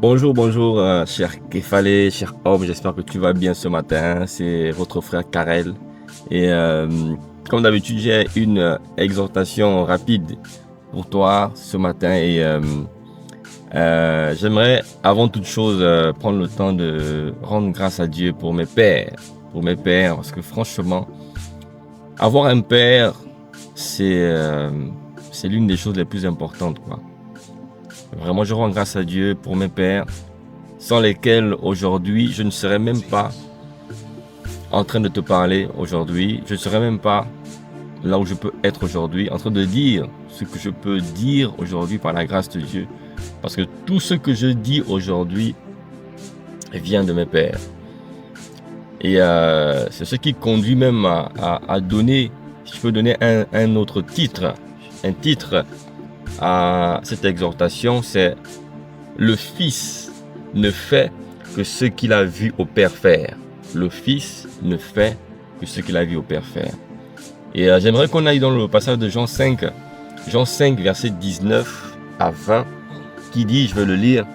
Bonjour, bonjour, cher Kefale, cher homme, j'espère que tu vas bien ce matin. C'est votre frère Karel. Et comme d'habitude, j'ai une exhortation rapide pour toi ce matin. Et j'aimerais avant toute chose prendre le temps de rendre grâce à Dieu pour mes pères. Pour mes pères, parce que franchement, avoir un père, c'est l'une des choses les plus importantes, quoi. Vraiment, je rends grâce à Dieu pour mes pères, sans lesquels aujourd'hui, je ne serais même pas en train de te parler aujourd'hui. Je ne serais même pas là où je peux être aujourd'hui, en train de dire ce que je peux dire aujourd'hui par la grâce de Dieu. Parce que tout ce que je dis aujourd'hui vient de mes pères. Et c'est ce qui conduit même à donner, si je peux donner un autre titre, un titre à cette exhortation, c'est le Fils ne fait que ce qu'il a vu au Père faire. Le Fils ne fait que ce qu'il a vu au Père faire. Et j'aimerais qu'on aille dans le passage de Jean 5, verset 19 à 20, qui dit, je vais le lire,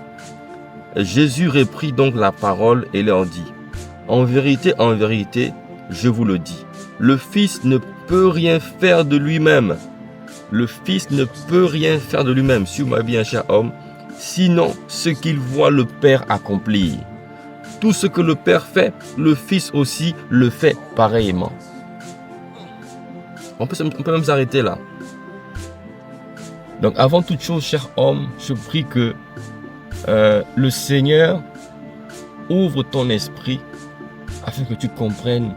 « Jésus reprit donc la parole et leur dit, « en vérité, je vous le dis, le Fils ne peut rien faire de lui-même. Le Fils ne peut rien faire de lui-même, sur ma vie, un cher homme, sinon ce qu'il voit le Père accomplir. Tout ce que le Père fait, le Fils aussi le fait pareillement. » On peut même s'arrêter là. Donc avant toute chose, cher homme, je prie que le Seigneur ouvre ton esprit afin que tu comprennes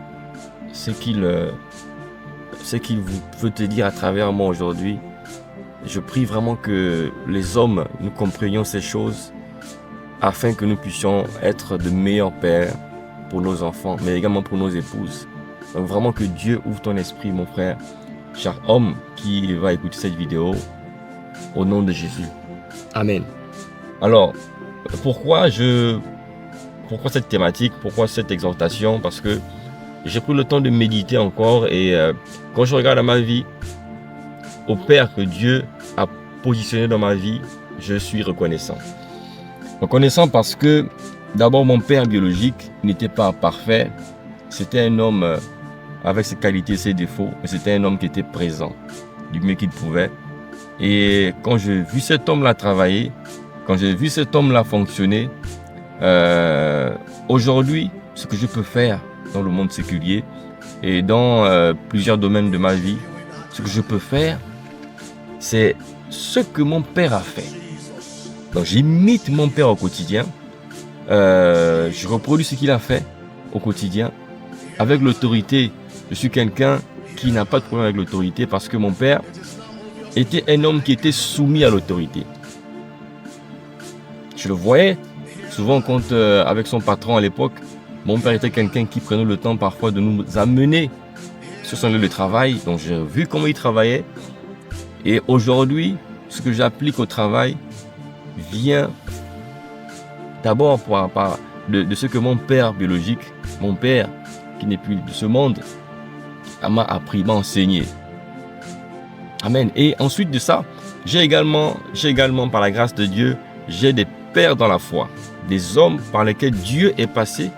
ce qu'il veut te dire à travers moi aujourd'hui. Je prie vraiment que les hommes, nous comprenions ces choses afin que nous puissions être de meilleurs pères pour nos enfants, mais également pour nos épouses. Donc vraiment que Dieu ouvre ton esprit, mon frère, cher homme qui va écouter cette vidéo, au nom de Jésus. Amen. Alors, pourquoi cette thématique, pourquoi cette exhortation? Parce que j'ai pris le temps de méditer encore et quand je regarde à ma vie, au Père que Dieu a positionné dans ma vie, je suis reconnaissant. Reconnaissant parce que d'abord mon père biologique n'était pas parfait. C'était un homme avec ses qualités et ses défauts, mais c'était un homme qui était présent du mieux qu'il pouvait. Et quand j'ai vu cet homme-là travailler, quand j'ai vu cet homme-là fonctionner, aujourd'hui, ce que je peux faire dans le monde séculier et dans plusieurs domaines de ma vie, ce que je peux faire, c'est ce que mon père a fait. Donc j'imite mon père au quotidien, je reproduis ce qu'il a fait au quotidien. Avec l'autorité, je suis quelqu'un qui n'a pas de problème avec l'autorité parce que mon père était un homme qui était soumis à l'autorité. Je le voyais souvent quand, avec son patron à l'époque, mon père était quelqu'un qui prenait le temps parfois de nous amener sur son lieu de travail. Donc j'ai vu comment il travaillait. Et aujourd'hui, ce que j'applique au travail vient d'abord de ce que mon père biologique, mon père qui n'est plus de ce monde, m'a appris, m'a enseigné. Amen. Et ensuite de ça, j'ai également par la grâce de Dieu, j'ai des pères dans la foi, des hommes par lesquels Dieu est passé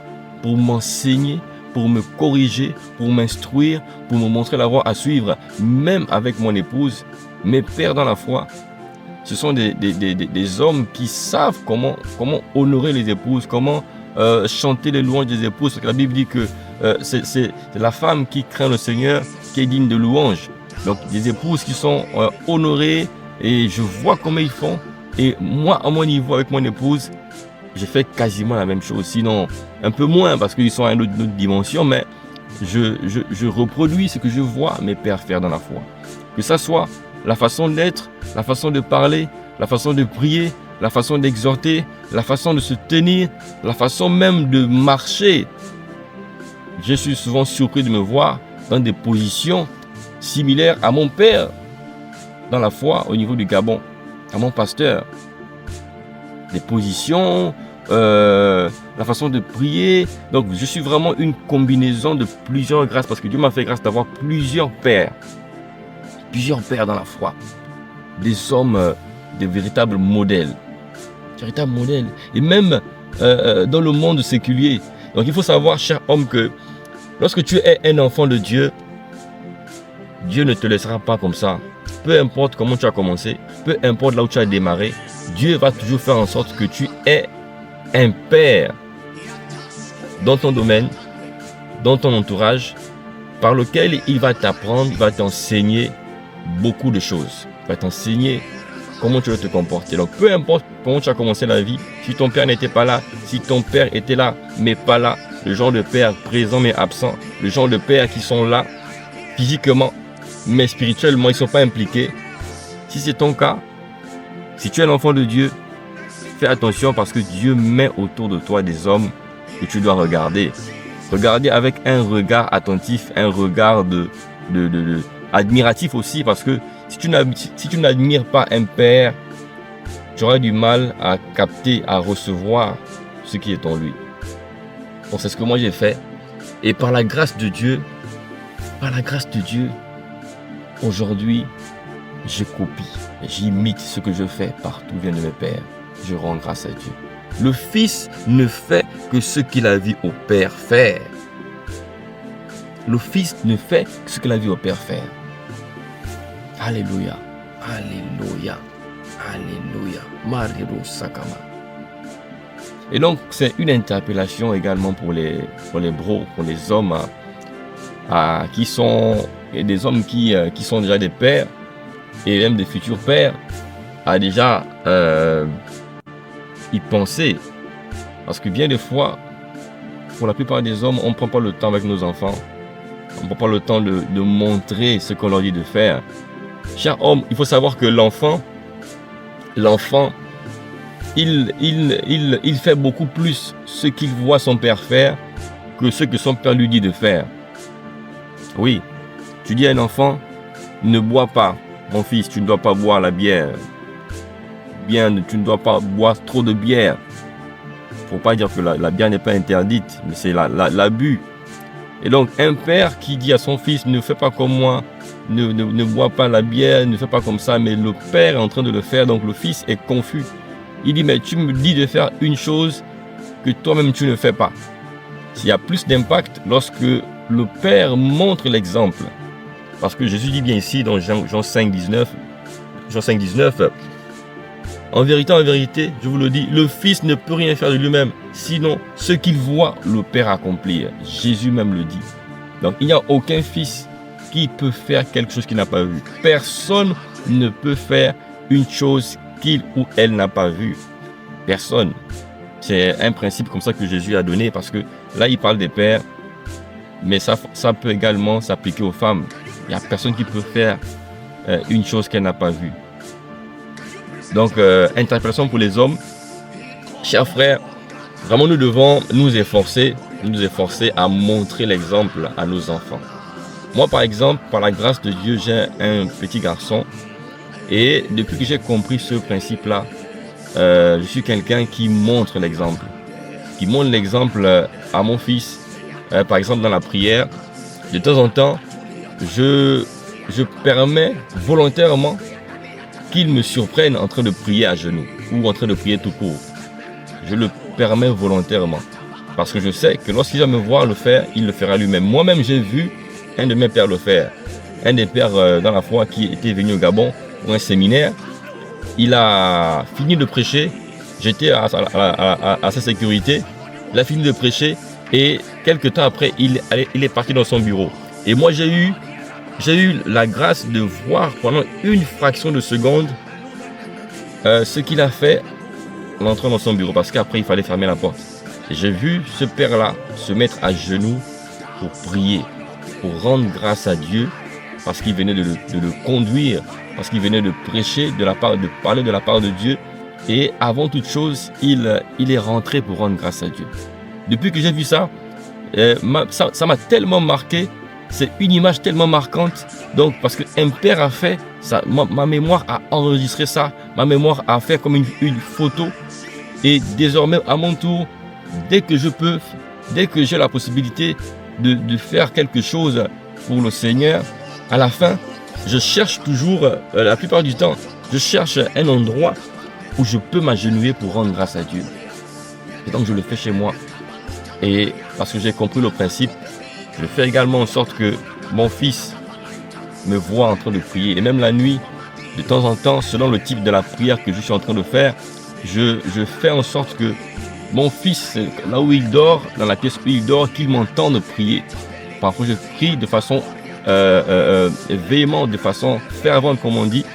pour m'enseigner, pour me corriger, pour m'instruire, pour me montrer la voie à suivre, même avec mon épouse. Mes pères dans la foi, ce sont des hommes qui savent comment honorer les épouses, comment chanter les louanges des épouses. Parce que la Bible dit que c'est la femme qui craint le Seigneur qui est digne de louange. Donc des épouses qui sont honorées et je vois comment ils font. Et moi, à mon niveau avec mon épouse, j'ai fait quasiment la même chose. Sinon, un peu moins parce qu'ils sont à une autre dimension, mais je reproduis ce que je vois mes pères faire dans la foi. Que ça soit la façon d'être, la façon de parler, la façon de prier, la façon d'exhorter, la façon de se tenir, la façon même de marcher. Je suis souvent surpris de me voir dans des positions similaires à mon père dans la foi au niveau du Gabon, à mon pasteur. Des positions, la façon de prier. Donc je suis vraiment une combinaison de plusieurs grâces parce que Dieu m'a fait grâce d'avoir plusieurs pères dans la foi. Des hommes, des véritables modèles. véritable modèle. Et même dans le monde séculier. Donc il faut savoir, cher homme, que lorsque tu es un enfant de Dieu, Dieu ne te laissera pas comme ça. Peu importe comment tu as commencé, peu importe là où tu as démarré, Dieu va toujours faire en sorte que tu aies un père dans ton domaine, dans ton entourage, par lequel il va t'apprendre, il va t'enseigner beaucoup de choses. Il va t'enseigner comment tu dois te comporter. Donc peu importe comment tu as commencé la vie, si ton père n'était pas là, si ton père était là mais pas là, le genre de père présent mais absent, le genre de père qui sont là physiquement mais spirituellement ils ne sont pas impliqués. Si c'est ton cas, si tu es l'enfant de Dieu, fais attention parce que Dieu met autour de toi des hommes que tu dois regarder. Regarder avec un regard attentif, un regard admiratif aussi, parce que si tu n'admires pas un père, tu auras du mal à capter, à recevoir ce qui est en lui. Donc c'est ce que moi j'ai fait. Et par la grâce de Dieu, aujourd'hui, je copie, j'imite ce que je fais partout vient de mes pères. Je rends grâce à Dieu. Le Fils ne fait que ce qu'il a vu au Père faire. Le Fils ne fait que ce qu'il a vu au Père faire. Alléluia. Alléluia. Alléluia. Marido Sakama. Et donc, c'est une interpellation également pour les bros, pour les hommes qui sont des hommes qui sont déjà des pères et même des futurs pères, à déjà y penser. Parce que bien des fois, pour la plupart des hommes, on ne prend pas le temps avec nos enfants. On ne prend pas le temps de montrer ce qu'on leur dit de faire. Cher homme, il faut savoir que l'enfant, il fait beaucoup plus ce qu'il voit son père faire que ce que son père lui dit de faire. Oui, tu dis à un enfant, ne bois pas, mon fils, tu ne dois pas boire la bière. Bien, tu ne dois pas boire trop de bière. Il ne faut pas dire que la bière n'est pas interdite, mais c'est l'abus. Et donc, un père qui dit à son fils, ne fais pas comme moi, ne bois pas la bière, ne fais pas comme ça, mais le père est en train de le faire, donc le fils est confus. Il dit, mais tu me dis de faire une chose que toi-même tu ne fais pas. Il y a plus d'impact lorsque le père montre l'exemple. Parce que Jésus dit bien ici dans Jean 5, 19, en vérité, je vous le dis, le Fils ne peut rien faire de lui-même, sinon ce qu'il voit le Père accomplir. Jésus même le dit. Donc il n'y a aucun fils qui peut faire quelque chose qu'il n'a pas vu. Personne ne peut faire une chose qu'il ou elle n'a pas vue. Personne. C'est un principe comme ça que Jésus a donné, parce que là il parle des pères, mais ça peut également s'appliquer aux femmes. Il n'y a personne qui peut faire une chose qu'elle n'a pas vue. Donc, interpellation pour les hommes. Chers frères, vraiment nous devons nous efforcer à montrer l'exemple à nos enfants. Moi, par exemple, par la grâce de Dieu, j'ai un petit garçon. Et depuis que j'ai compris ce principe-là, je suis quelqu'un qui montre l'exemple. Qui montre l'exemple à mon fils. Par exemple, dans la prière, de temps en temps, je permets volontairement qu'il me surprenne en train de prier à genoux ou en train de prier tout court. Je le permets volontairement parce que je sais que lorsqu'il va me voir le faire, il le fera lui-même. Moi-même, j'ai vu un de mes pères le faire. Un des pères dans la foi qui était venu au Gabon pour un séminaire. Il a fini de prêcher. J'étais à sa sécurité. Il a fini de prêcher et quelques temps après, il est parti dans son bureau. Et moi, j'ai eu la grâce de voir pendant une fraction de seconde ce qu'il a fait en entrant dans son bureau, parce qu'après il fallait fermer la porte. Et j'ai vu ce père-là se mettre à genoux pour prier, pour rendre grâce à Dieu, parce qu'il venait de le conduire, parce qu'il venait de prêcher, de parler de la part de Dieu. Et avant toute chose, il est rentré pour rendre grâce à Dieu. Depuis que j'ai vu ça, ça m'a tellement marqué. C'est une image tellement marquante. Donc, parce qu'un père a fait ça, ma mémoire a enregistré ça. Ma mémoire a fait comme une photo. Et désormais, à mon tour, dès que j'ai la possibilité de faire quelque chose pour le Seigneur, à la fin, je cherche toujours, la plupart du temps, je cherche un endroit où je peux m'agenouiller pour rendre grâce à Dieu. Et donc je le fais chez moi. Et parce que j'ai compris le principe, je fais également en sorte que mon fils me voit en train de prier. Et même la nuit, de temps en temps, selon le type de la prière que je suis en train de faire, je fais en sorte que mon fils, là où il dort, dans la pièce où il dort, qu'il m'entende prier. Parfois je prie de façon véhémente, de façon fervente comme on dit,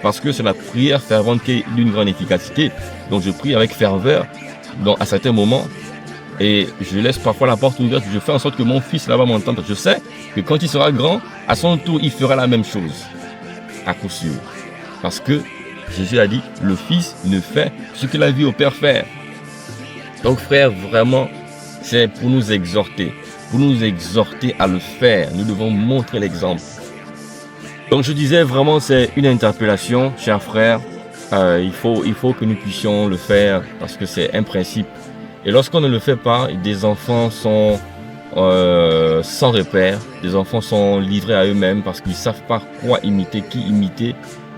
parce que c'est la prière fervente qui est d'une grande efficacité. Donc je prie avec ferveur à certains moments. Et je laisse parfois la porte ouverte, je fais en sorte que mon fils là-bas m'entende. Je sais que quand il sera grand, à son tour, il fera la même chose. À coup sûr. Parce que Jésus a dit, le Fils ne fait ce qu'il a vu au Père faire. Donc frère, vraiment, c'est pour nous exhorter à le faire. Nous devons montrer l'exemple. Donc je disais vraiment, c'est une interpellation, chers frères. Il faut que nous puissions le faire parce que c'est un principe. Et lorsqu'on ne le fait pas, des enfants sont sans repère, des enfants sont livrés à eux-mêmes parce qu'ils ne savent pas quoi imiter, qui imiter.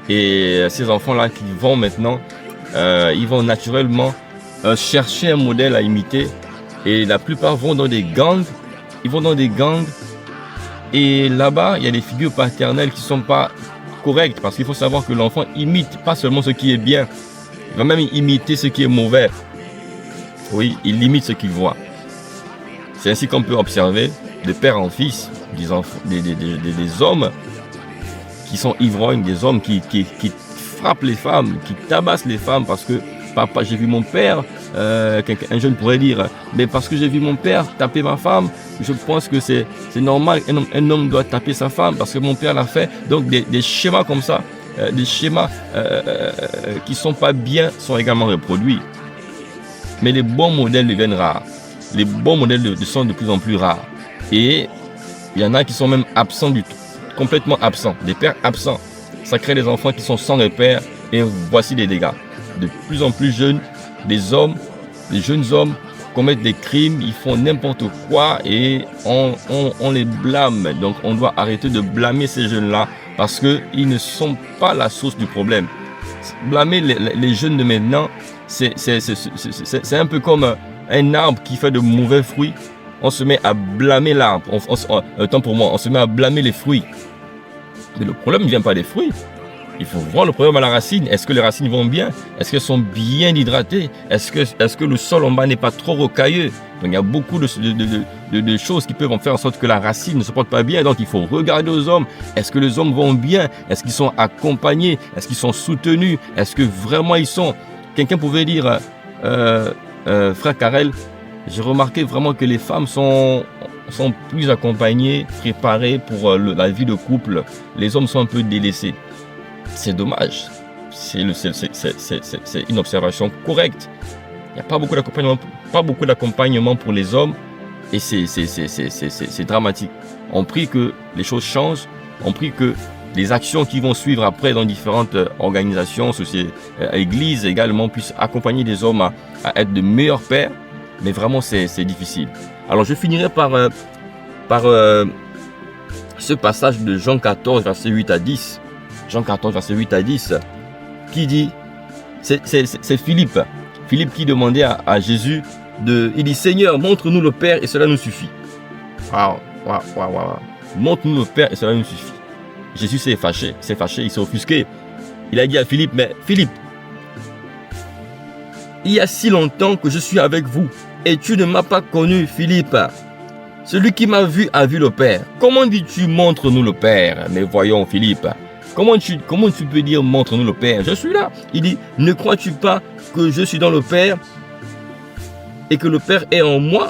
Et ces enfants-là qui vont maintenant, ils vont naturellement chercher un modèle à imiter. Et la plupart vont dans des gangs. Ils vont dans des gangs. Et là-bas, il y a des figures paternelles qui ne sont pas correctes. Parce qu'il faut savoir que l'enfant imite pas seulement ce qui est bien. Il va même imiter ce qui est mauvais. Oui, il imite ce qu'il voit. C'est ainsi qu'on peut observer de père en fils des hommes qui sont ivrognes, des hommes qui frappent les femmes, qui tabassent les femmes parce que papa, j'ai vu mon père, un jeune pourrait dire, mais parce que j'ai vu mon père taper ma femme, je pense que c'est normal, un homme doit taper sa femme parce que mon père l'a fait. Donc des schémas comme ça, des schémas qui ne sont pas bien sont également reproduits. Mais les bons modèles deviennent rares. Les bons modèles sont de plus en plus rares. Et il y en a qui sont même absents du tout, complètement absents, des pères absents. Ça crée des enfants qui sont sans repère et voici les dégâts. De plus en plus jeunes, des jeunes hommes commettent des crimes, ils font n'importe quoi et on les blâme. Donc on doit arrêter de blâmer ces jeunes-là parce qu'ils ne sont pas la source du problème. Blâmer les jeunes de maintenant, c'est un peu comme un arbre qui fait de mauvais fruits. On se met à blâmer l'arbre. Tant pour moi, on se met à blâmer les fruits. Mais le problème ne vient pas des fruits. Il faut voir le problème à la racine. Est-ce que les racines vont bien? Est-ce qu'elles sont bien hydratées? Est-ce que le sol en bas n'est pas trop rocailleux? Donc il y a beaucoup de choses qui peuvent en faire en sorte que la racine ne se porte pas bien. Donc il faut regarder aux hommes. Est-ce que les hommes vont bien? Est-ce qu'ils sont accompagnés? Est-ce qu'ils sont soutenus? Est-ce que vraiment ils sont... Quelqu'un pouvait dire, frère Karel, j'ai remarqué vraiment que les femmes sont plus accompagnées, préparées pour la vie de couple. Les hommes sont un peu délaissés. C'est dommage. C'est une observation correcte. Il n'y a pas beaucoup d'accompagnement pour les hommes et c'est dramatique. On prie que les choses changent. On prie que les actions qui vont suivre après dans différentes organisations, églises également, puissent accompagner des hommes à être de meilleurs pères. Mais vraiment, c'est difficile. Alors, je finirai par ce passage de Jean 14, verset 8 à 10. Jean 14, verset 8 à 10, qui dit, c'est Philippe. Philippe qui demandait à Jésus, il dit, Seigneur, montre-nous le Père et cela nous suffit. Waouh. Montre-nous le Père et cela nous suffit. Jésus s'est fâché, il s'est offusqué. Il a dit à Philippe, mais Philippe, il y a si longtemps que je suis avec vous et tu ne m'as pas connu, Philippe. Celui qui m'a vu a vu le Père. Comment dis-tu, montre-nous le Père? Mais voyons, Philippe, comment tu peux dire, montre-nous le Père? Je suis là. Il dit, ne crois-tu pas que je suis dans le Père et que le Père est en moi?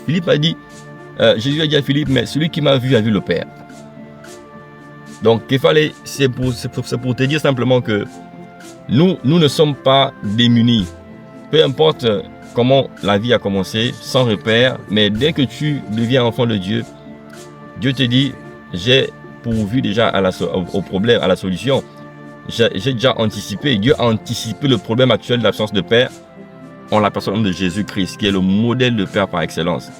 Philippe a dit, Jésus a dit à Philippe, mais celui qui m'a vu a vu le Père. Donc, c'est pour te dire simplement que nous ne sommes pas démunis. Peu importe comment la vie a commencé, sans repère, mais dès que tu deviens enfant de Dieu, Dieu te dit, j'ai pourvu déjà au problème, à la solution. J'ai déjà anticipé, Dieu a anticipé le problème actuel de l'absence de père en la personne de Jésus-Christ, qui est le modèle de père par excellence.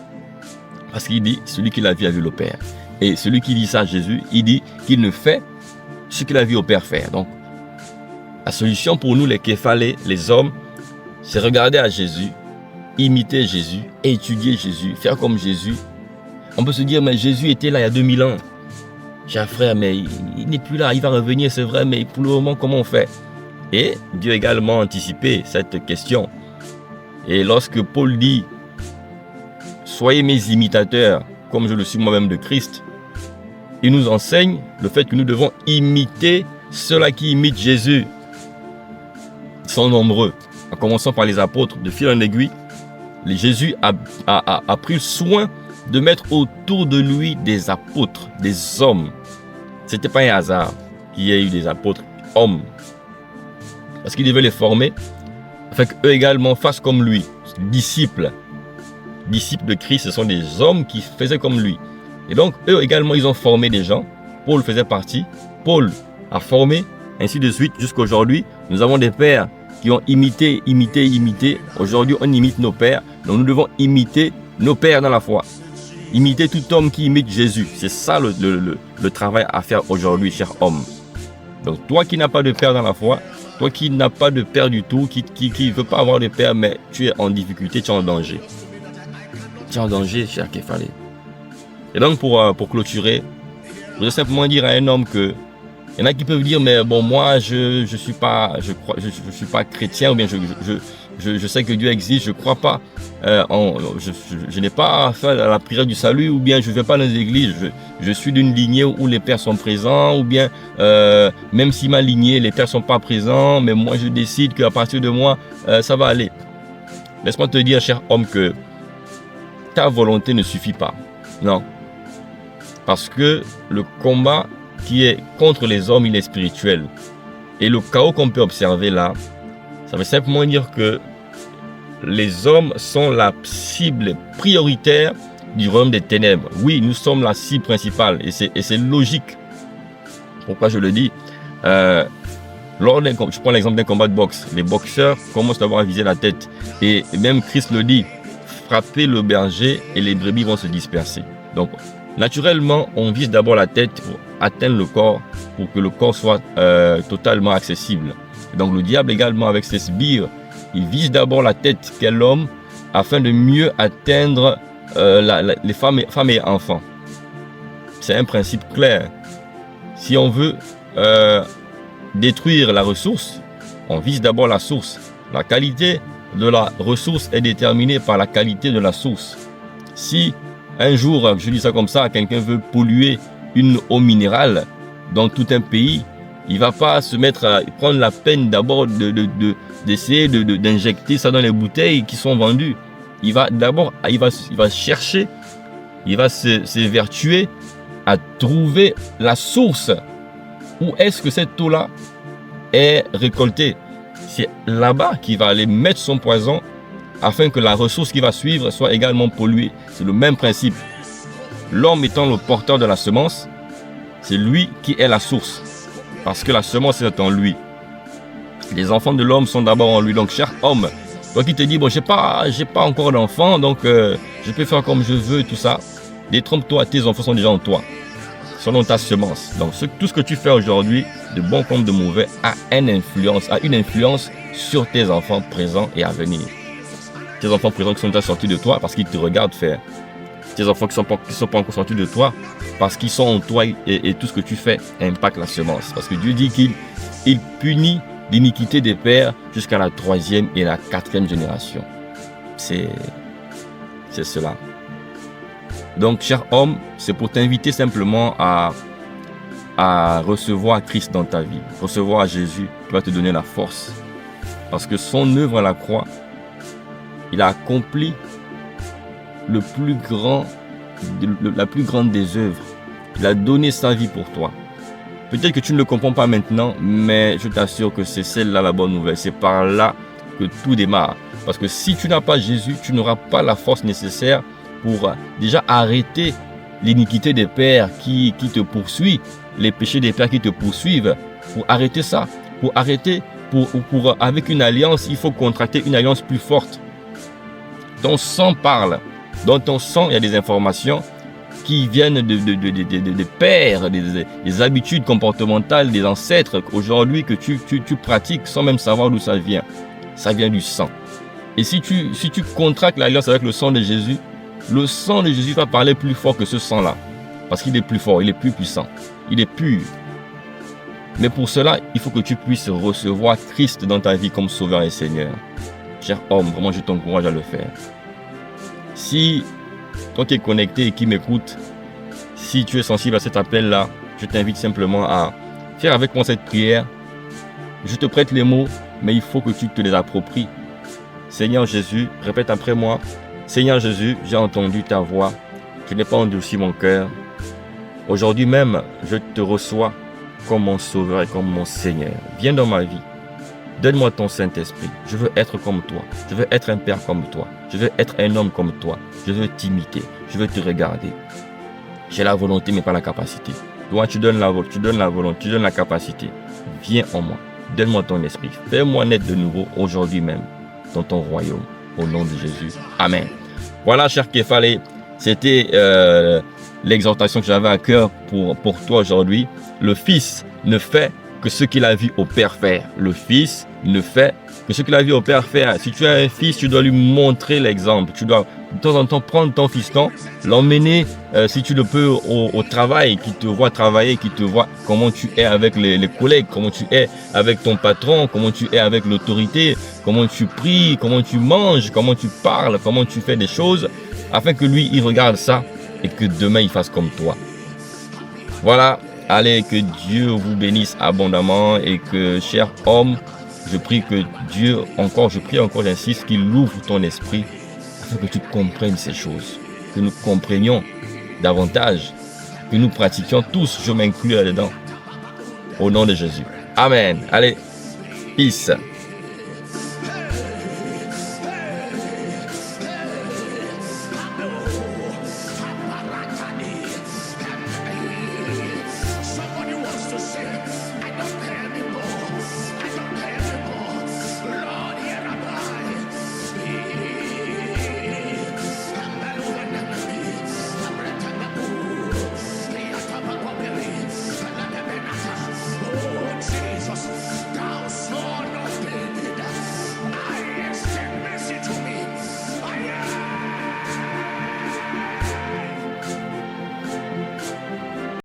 Parce qu'il dit, celui qui l'a vu a vu le Père. Et celui qui dit ça à Jésus, il dit qu'il ne fait ce qu'il a vu au Père faire. Donc, La solution pour nous, les Képhalais, les hommes, c'est regarder à Jésus, imiter Jésus, étudier Jésus, faire comme Jésus. On peut se dire, mais Jésus était là il y a 2000 ans. Cher frère, mais il n'est plus là, il va revenir, c'est vrai, mais pour le moment, comment on fait? Et Dieu a également anticipé cette question. Et lorsque Paul dit, soyez mes imitateurs, comme je le suis moi-même de Christ, il nous enseigne le fait que nous devons imiter ceux-là qui imitent Jésus. Ils sont nombreux, en commençant par les apôtres. De fil en aiguille, Jésus a pris soin de mettre autour de lui des apôtres, des hommes. Ce n'était pas un hasard qu'il y ait eu des apôtres hommes. Parce qu'il devait les former, afin qu'eux également fassent comme lui, disciples. Disciples de Christ, ce sont des hommes qui faisaient comme lui. Et donc, eux également, ils ont formé des gens. Paul faisait partie. Paul a formé, ainsi de suite, jusqu'à aujourd'hui. Nous avons des pères qui ont imité. Aujourd'hui, on imite nos pères. Donc, nous devons imiter nos pères dans la foi. Imiter tout homme qui imite Jésus. C'est ça le travail à faire aujourd'hui, cher homme. Donc, toi qui n'as pas de père dans la foi, toi qui n'as pas de père du tout, qui ne veut pas avoir de père, mais tu es en difficulté, tu es en danger. Tu es en danger, cher Képhalais. Et donc, pour clôturer, je veux simplement dire à un homme que il y en a qui peuvent dire, mais bon, moi, je suis pas chrétien, ou bien je sais que Dieu existe, je crois pas, je n'ai pas fait la prière du salut, ou bien je ne vais pas dans les églises, je suis d'une lignée où les pères sont présents, ou bien même si ma lignée, les pères sont pas présents, mais moi je décide qu'à partir de moi, ça va aller. Laisse-moi te dire, cher homme, que ta volonté ne suffit pas. Non. Parce que le combat qui est contre les hommes, il est spirituel. Et le chaos qu'on peut observer là, ça veut simplement dire que les hommes sont la cible prioritaire du royaume des ténèbres. Oui, nous sommes la cible principale et c'est logique. Pourquoi je le dis? Je prends l'exemple d'un combat de boxe. Les boxeurs commencent d'abord à viser la tête. Et même Christ le dit, frappez le berger et les brebis vont se disperser. Donc, naturellement, on vise d'abord la tête pour atteindre le corps, pour que le corps soit totalement accessible. Donc, le diable également, avec ses sbires, il vise d'abord la tête qu'est l'homme, afin de mieux atteindre les femmes et enfants. C'est un principe clair. Si on veut détruire la ressource, on vise d'abord la source. La qualité de la ressource est déterminée par la qualité de la source. Si un jour, je dis ça comme ça, quelqu'un veut polluer une eau minérale dans tout un pays, il ne va pas se mettre à prendre la peine d'abord d'essayer d'injecter ça dans les bouteilles qui sont vendues. Il va chercher, il va s'évertuer à trouver la source. Où est-ce que cette eau-là est récoltée? C'est là-bas qu'il va aller mettre son poison afin que la ressource qui va suivre soit également polluée. C'est le même principe. L'homme étant le porteur de la semence, c'est lui qui est la source. Parce que la semence est en lui. Les enfants de l'homme sont d'abord en lui. Donc, cher homme, toi qui te dis, bon, j'ai pas encore d'enfants, donc je peux faire comme je veux, tout ça. Détrompe-toi, tes enfants sont déjà en toi. Sont dans ta semence. Donc, tout ce que tu fais aujourd'hui, de bon comme de mauvais, a une influence sur tes enfants présents et à venir. Tes enfants présents qui sont déjà sortis de toi parce qu'ils te regardent faire. Tes enfants qui ne sont pas encore sortis de toi parce qu'ils sont en toi et tout ce que tu fais impacte la semence. Parce que Dieu dit qu'il punit l'iniquité des pères jusqu'à la 3e et la 4e génération. C'est cela. Donc, cher homme, c'est pour t'inviter simplement à recevoir Christ dans ta vie. Recevoir Jésus qui va te donner la force. Parce que son œuvre à la croix, il a accompli la plus grande des œuvres. Il a donné sa vie pour toi. Peut-être que tu ne le comprends pas maintenant, mais je t'assure que c'est celle-là la bonne nouvelle. C'est par là que tout démarre. Parce que si tu n'as pas Jésus, tu n'auras pas la force nécessaire pour déjà arrêter l'iniquité des pères qui te poursuit, les péchés des pères qui te poursuivent. Pour arrêter ça, avec une alliance, il faut contracter une alliance plus forte. Ton sang parle. Dans ton sang, il y a des informations qui viennent des pères, des habitudes comportementales des ancêtres aujourd'hui que tu pratiques sans même savoir d'où ça vient. Ça vient du sang. Et si tu contractes l'alliance avec le sang de Jésus va parler plus fort que ce sang-là. Parce qu'il est plus fort, il est plus puissant, il est pur. Mais pour cela, il faut que tu puisses recevoir Christ dans ta vie comme Sauveur et Seigneur. Cher homme, vraiment je t'encourage à le faire. Si toi qui es connecté et qui m'écoute, si tu es sensible à cet appel-là, je t'invite simplement à faire avec moi cette prière. Je te prête les mots, mais il faut que tu te les appropries. Seigneur Jésus, répète après moi. Seigneur Jésus, j'ai entendu ta voix. Je n'ai pas endurci mon cœur. Aujourd'hui même, je te reçois comme mon Sauveur et comme mon Seigneur. Viens dans ma vie. Donne-moi ton Saint-Esprit. Je veux être comme toi. Je veux être un père comme toi. Je veux être un homme comme toi. Je veux t'imiter. Je veux te regarder. J'ai la volonté, mais pas la capacité. Toi, tu donnes la volonté, tu donnes la capacité. Viens en moi. Donne-moi ton esprit. Fais-moi naître de nouveau aujourd'hui même dans ton royaume. Au nom de Jésus. Amen. Voilà, cher Képhale, c'était l'exhortation que j'avais à cœur pour toi aujourd'hui. Le Fils ne fait que ce qu'il a vu au Père faire. Le Fils ne fait que ce qu'il a vu au Père faire. Si tu as un fils, tu dois lui montrer l'exemple. Tu dois de temps en temps prendre ton fiston, l'emmener, si tu le peux, au travail, qui te voit travailler, qui te voit comment tu es avec les collègues, comment tu es avec ton patron, comment tu es avec l'autorité, comment tu pries, comment tu manges, comment tu parles, comment tu fais des choses, afin que lui, il regarde ça et que demain, il fasse comme toi. Voilà. Allez, que Dieu vous bénisse abondamment et que, cher homme, je prie, j'insiste, qu'il ouvre ton esprit afin que tu comprennes ces choses, que nous comprenions davantage, que nous pratiquions tous, je m'inclus là-dedans, au nom de Jésus. Amen. Allez, peace.